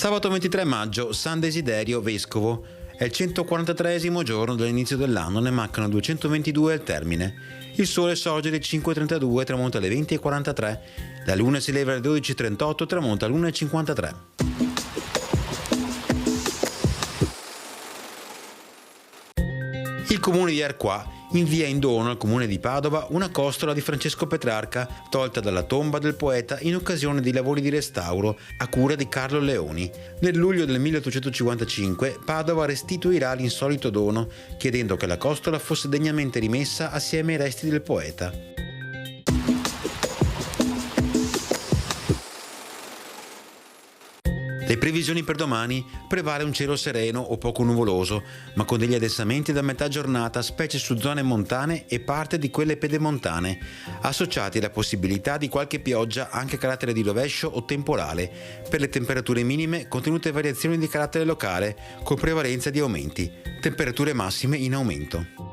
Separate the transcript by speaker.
Speaker 1: Sabato 23 maggio, San Desiderio Vescovo. È il 143esimo giorno dall'inizio dell'anno, ne mancano 222 al termine. Il sole sorge alle 5:32 e tramonta alle 20:43. La luna si leva alle 12:38 e tramonta alle 1:53. Il comune di Arquà invia in dono al comune di Padova una costola di Francesco Petrarca tolta dalla tomba del poeta in occasione dei lavori di restauro a cura di Carlo Leoni. Nel luglio del 1855 Padova restituirà l'insolito dono chiedendo che la costola fosse degnamente rimessa assieme ai resti del poeta. Le previsioni per domani: prevale un cielo sereno o poco nuvoloso, ma con degli addensamenti da metà giornata, specie su zone montane e parte di quelle pedemontane, associati alla possibilità di qualche pioggia anche a carattere di rovescio o temporale. Per le temperature minime contenute variazioni di carattere locale, con prevalenza di aumenti. Temperature massime in aumento.